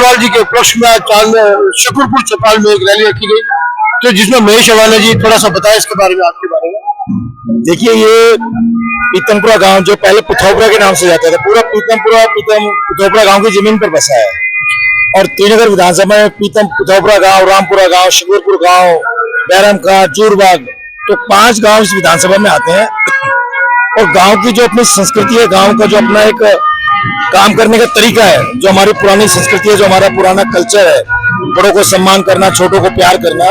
खंडेलवाल जी के उपलक्ष्य में शुक्रपुर चौपाल में एक रैली रखी गई, तो जिसमें महेश अवाना जी थोड़ा सा बताएं इसके बारे में, आपके बारे में। देखिए, ये पीतमपुरा गांव जो पहले पुथौपुरा के नाम से जाता था, पूरा पुथौपुरा गांव की जमीन पर बसा है। और त्रिनगर विधानसभा में पीतम, पुथौपुरा गांव, रामपुरा गांव, शकरपुर गांव, बैरम का, चूरबाग, तो 5 गांव इस विधानसभा में आते हैं। और गांव की जो अपनी संस्कृति है, गांव का जो अपना एक काम करने का तरीका है, जो हमारी पुरानी संस्कृति है, जो हमारा पुराना कल्चर है, बड़ों को सम्मान करना, छोटों को प्यार करना,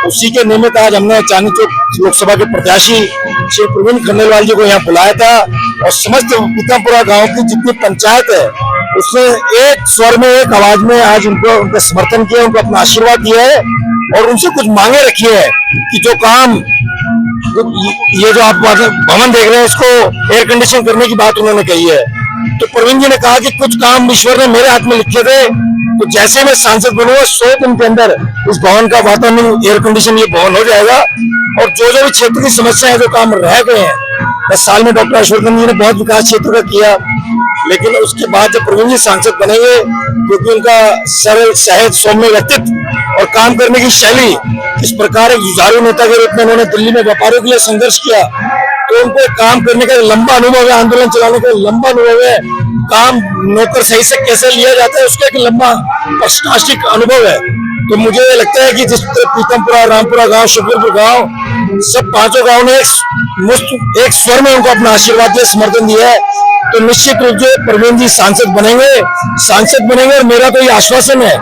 उसी के निमित्त आज हमने चांदनी चौक लोकसभा के प्रत्याशी श्री प्रवीण खंडेलवाल जी को यहाँ बुलाया था। और समस्त पीतमपुरा गांव की जितनी पंचायत है, उसने एक स्वर में, एक आवाज में आज उनका समर्थन किया, उनको अपना आशीर्वाद दिया है और उनसे कुछ मांगे रखी है कि जो काम, ये जो आप भवन देख रहे हैं, इसको एयर कंडीशन करने की बात उन्होंने कही है। तो प्रवीण जी ने कहा कि कुछ काम ईश्वर ने मेरे हाथ में लिखे थे, तो जैसे मैं सांसद बनूंगा 100 दिन के अंदर इस भवन का वातावरण एयर कंडीशन ये भवन हो जाएगा। और जो भी क्षेत्र की समस्या है, जो काम रह गए हैं, 10 साल में डॉक्टर हर्षवर्धन जी ने बहुत विकास क्षेत्र का किया, लेकिन उसके बाद जब प्रवीण जी सांसद बनेंगे, क्योंकि उनका सरल, सहज, सौम्य व्यक्तित्व और काम करने की शैली, इस प्रकार एक जुझारू नेता के रूप में उन्होंने दिल्ली में व्यापारियों के लिए संघर्ष किया, तो उनको काम करने का लंबा अनुभव है, आंदोलन चलाने का लंबा अनुभव है, काम नौकर सही से कैसे लिया जाता है उसका एक लंबा प्रशासनिक अनुभव है। तो मुझे लगता है कि जिस पीतमपुरा, रामपुरा गांव, शुक्रपुर गांव, सब 5 गांव ने एक स्वर में उनको अपना आशीर्वाद दिया, समर्थन दिया है। तो निश्चित रूप से प्रवीण जी सांसद बनेंगे और मेरा तो ये आश्वासन है,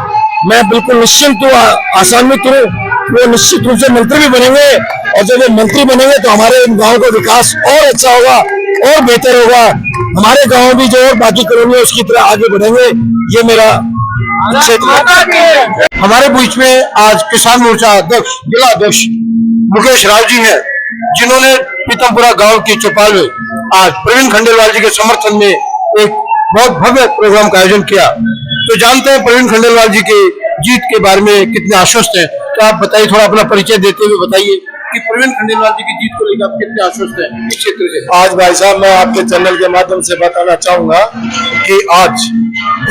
मैं बिल्कुल निश्चिंत हूँ, आसान्वित हूँ, वो निश्चित रूप से मंत्री भी बनेंगे। और जब वो मंत्री बनेंगे तो हमारे गांव का विकास और अच्छा होगा और बेहतर होगा, हमारे गांव भी जो और बाकी कॉलोनी है उसकी तरह आगे बढ़ेंगे, ये मेरा क्षेत्र। हमारे बीच में आज किसान मोर्चा अध्यक्ष, जिला अध्यक्ष मुकेश राव जी हैं, जिन्होंने पीतमपुरा गांव की चौपाल में आज प्रवीण खंडेलवाल जी के समर्थन में एक बहुत भव्य प्रोग्राम का आयोजन किया। तो जानते हैं प्रवीण खंडेलवाल जी की जीत के बारे में कितने आश्वस्त हैं, तो आप बताइए, थोड़ा अपना परिचय देते हुए बताइए कि प्रवीण खंडेलवाल जी की जीत को लेकर आप कितने आश्वस्त हैं इस क्षेत्र से। आज भाई साहब, मैं आपके चैनल के माध्यम से बताना चाहूंगा कि आज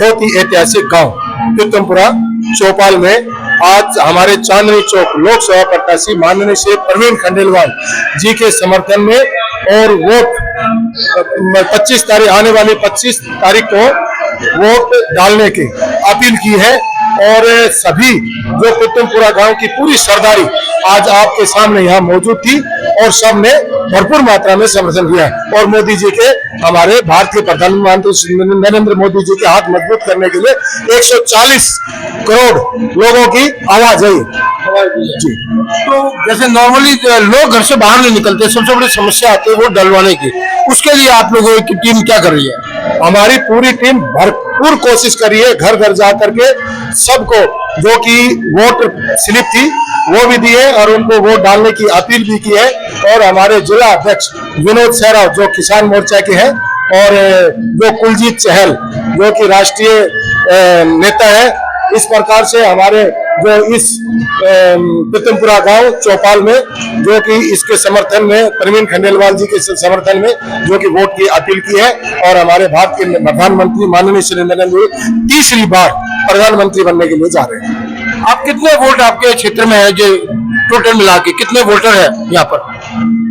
बहुत ही ऐतिहासिक गांव पीतमपुरा चौपाल में आज हमारे चांदनी चौक लोकसभा प्रत्याशी माननीय श्री प्रवीण खंडेलवाल जी के समर्थन में और वोट 25 तारीख, आने वाली 25 तारीख को वोट डालने की अपील की है। और सभी जो पीतमपुरा गांव की पूरी सरदारी आज आपके सामने यहाँ मौजूद थी और सबने भरपूर मात्रा में समर्थन किया। और मोदी जी के, हमारे भारत के प्रधानमंत्री नरेंद्र मोदी जी के हाथ मजबूत करने के लिए 140 करोड़ लोगों की आवाज है जी। तो जैसे नॉर्मली लोग घर से बाहर नहीं निकलते, सबसे बड़ी समस्या आती है वोट डलवाने की, उसके लिए आप लोगों की टीम क्या कर रही है? हमारी पूरी टीम भरपूर कोशिश कर रही है, घर घर जा करके सबको जो कि वोट स्लिप थी वो भी दी है और उनको वोट डालने की अपील भी की है। और हमारे जिला अध्यक्ष विनोद सहराव जो किसान मोर्चा के हैं, और जो कुलजीत चहल जो कि राष्ट्रीय नेता है, इस प्रकार से हमारे जो इस पीतमपुरा गांव चौपाल में जो कि इसके समर्थन में, प्रवीण खंडेलवाल जी के समर्थन में जो कि वोट की अपील की है। और हमारे भारत के प्रधानमंत्री माननीय श्री नरेंद्र मोदी तीसरी बार प्रधानमंत्री बनने के लिए जा रहे हैं। आप कितने वोट आपके क्षेत्र में है, जो टोटल मिला के कितने वोटर है यहाँ पर?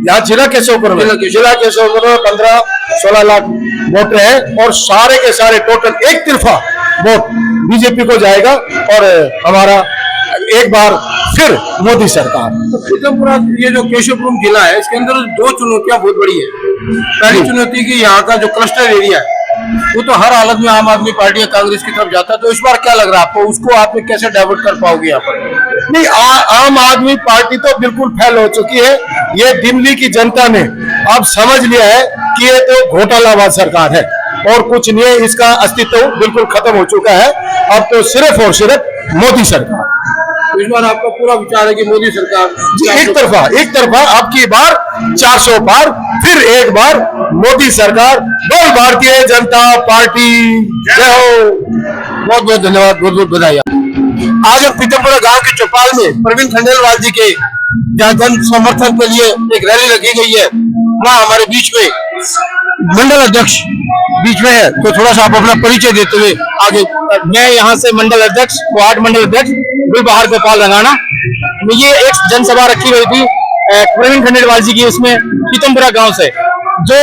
यहाँ जिला केशवपुर में 15-16 लाख वोटर है और सारे के सारे टोटल एक तरफा वोट बीजेपी को जाएगा और हमारा एक बार फिर मोदी सरकार। तो पीतमपुरा ये जो केशवपुर जिला है, इसके अंदर 2 चुनौतियां बहुत बड़ी है। पहली चुनौती की यहाँ का जो क्लस्टर एरिया है, वो तो हर हालत में आम आदमी पार्टी या कांग्रेस की तरफ जाता है, तो इस बार क्या लग रहा है आपको, उसको आप कैसे डाइवर्ट कर पाओगे यहाँ पर? नहीं, आम आदमी पार्टी तो बिल्कुल फेल हो चुकी है। ये दिल्ली की जनता ने अब समझ लिया है कि ये तो घोटालाबाज सरकार है और कुछ नहीं है, इसका अस्तित्व बिल्कुल खत्म हो चुका है। अब तो सिर्फ और सिर्फ मोदी सरकार। इस बार आपका पूरा विचार है कि मोदी सरकार जी एक तरफा अब की बार 400 पार, फिर एक बार मोदी सरकार, बोल भारतीय जनता पार्टी जय हो। बहुत बहुत धन्यवाद, बहुत बहुत बधाई। आज हम पीतमपुरा गांव के चौपाल में प्रवीण खंडेलवाल जी के जन समर्थन के लिए एक रैली रखी गई है। वहाँ हमारे बीच में मंडल अध्यक्ष बीच में है, तो थोड़ा सा आप अपना परिचय देते हुए आगे। मैं यहाँ से मंडल अध्यक्ष, वार्ड मंडल अध्यक्ष गुलबहार गोपाल रंगाना। ये एक जनसभा रखी हुई थी प्रवीण खंडेलवाल जी की, उसमें पीतमपुरा गांव से, जो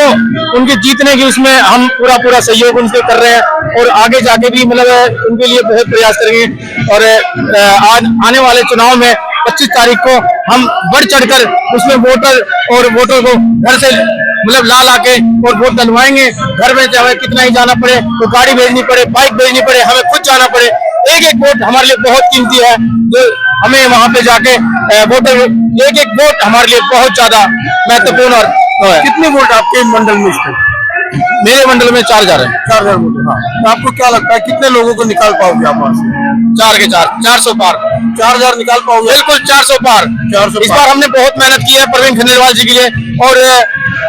उनके जीतने की, उसमें हम पूरा सहयोग उनसे कर रहे हैं और आगे जाके भी मतलब उनके लिए बहुत प्रयास करेंगे। और आज आने वाले चुनाव में 25 तारीख को हम बढ़ चढ़कर उसमें वोटर को घर से मतलब ला के और वोट डलवाएंगे। घर में चाहे कितना ही जाना पड़े, तो गाड़ी भेजनी पड़े, बाइक भेजनी पड़े, हमें खुद जाना पड़े, एक वोट हमारे लिए बहुत कीमती है। जो हमें वहां पे जाके वोटर, एक वोट हमारे लिए बहुत ज्यादा महत्वपूर्ण है। कितने वोट आपके मंडल में इसके? मेरे मंडल में 4000 है। 4000 वोट। हाँ, तो आपको क्या लगता है कितने लोगों को निकाल पाओगे आप वहां से? 4 के 4, 400 पार। 4000 निकाल पाओगे? बिल्कुल 400 पार। 400 इस बार हमने बहुत मेहनत की है प्रवीण खंडेलवाल जी के लिए, और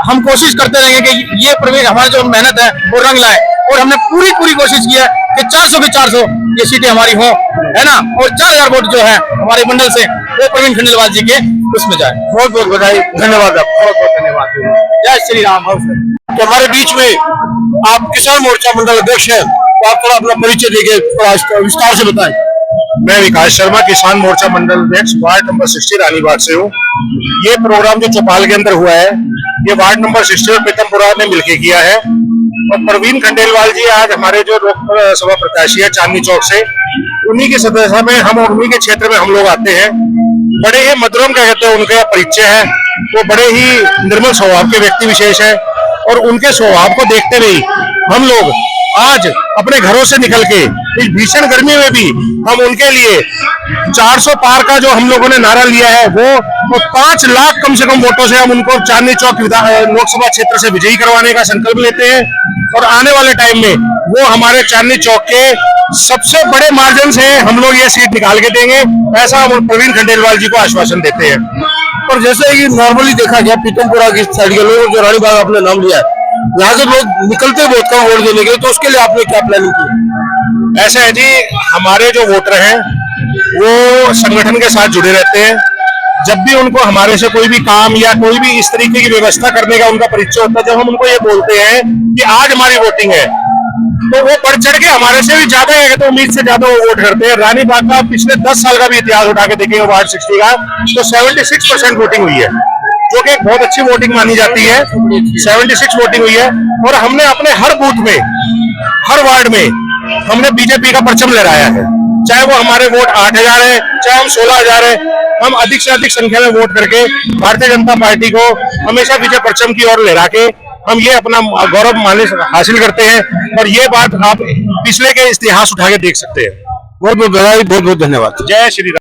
हम कोशिश करते रहेंगे कि ये प्रवीण हमारी जो मेहनत है वो रंग लाए, और हमने पूरी कोशिश की है कि 400 की 400 ये सीटें हमारी हो, है ना, और 4000 वोट जो है हमारे मंडल से वो प्रवीण खंडेलवाल जी के उसमें जाए। बहुत बहुत बधाई, धन्यवाद आपका, बहुत बहुत धन्यवाद। जय श्री राम। तो हमारे बीच में आप किसान मोर्चा मंडल अध्यक्ष हैं, तो आप थोड़ा अपना परिचय देके थोड़ा विस्तार से बताएं। मैं विकास शर्मा, किसान मोर्चा मंडल अध्यक्ष, वार्ड नंबर 60 रानीबाग से हूँ। ये प्रोग्राम जो चौपाल के अंदर हुआ है, ये वार्ड नंबर 60 और पीतमपुरा ने मिलकर किया है। और प्रवीण खंडेलवाल जी आज हमारे जो लोकसभा प्रत्याशी है चांदनी चौक से, उन्हीं की सदस्यता में हम और उन्हीं के क्षेत्र में हम लोग आते हैं। बड़े ही मधुरम क्या कहते हैं उनका परिचय है, वो बड़े ही निर्मल स्वभाव के व्यक्ति विशेष है, और उनके स्वभाव को देखते हुए हम लोग आज अपने घरों से निकल के इस भीषण गर्मी में भी हम उनके लिए 400 पार का जो हम लोगों ने नारा लिया है वो 5 लाख कम से कम वोटों से हम उनको चांदनी चौक लोकसभा क्षेत्र से विजयी करवाने का संकल्प लेते हैं। और आने वाले टाइम में वो हमारे चांदनी चौक के सबसे बड़े मार्जिन से हम लोग ये सीट निकाल के देंगे, ऐसा हम प्रवीण खंडेलवाल जी को आश्वासन देते हैं। और जैसे कि नॉर्मली देखा गया पीतमपुरा की साइड के लोग जो रानीबाग आपने नाम लिया है, यहाँ से लोग निकलते बहुत कम वोट देने के, तो उसके लिए आपने क्या प्लानिंग की? ऐसा है जी, हमारे जो वोटर हैं वो संगठन के साथ जुड़े रहते हैं। जब भी उनको हमारे से कोई भी काम या कोई भी इस तरीके की व्यवस्था करने का उनका परिचय होता है, जब हम उनको ये बोलते हैं कि आज हमारी वोटिंग है, तो वो बढ़ चढ़ के हमारे से भी ज्यादा है, तो उम्मीद से ज्यादा वो वोट करते हैं। रानीबाग का पिछले 10 साल का भी इतिहास उठा के देखेंगे वार्ड 60 का, तो 76% वोटिंग हुई है, जो कि एक बहुत अच्छी वोटिंग मानी जाती है। 76 वोटिंग हुई है, और हमने अपने हर बूथ में, हर वार्ड में हमने बीजेपी का परचम लहराया है। चाहे वो हमारे वोट 8000 है, चाहे हम 16000 है, हम अधिक से अधिक संख्या में वोट करके भारतीय जनता पार्टी को हमेशा विजय परचम की ओर लहरा के हम ये अपना गौरव हासिल करते हैं। और ये बात आप पिछले के इतिहास उठा के देख सकते हैं। बहुत बहुत बधाई, बहुत बहुत धन्यवाद। जय श्री राम।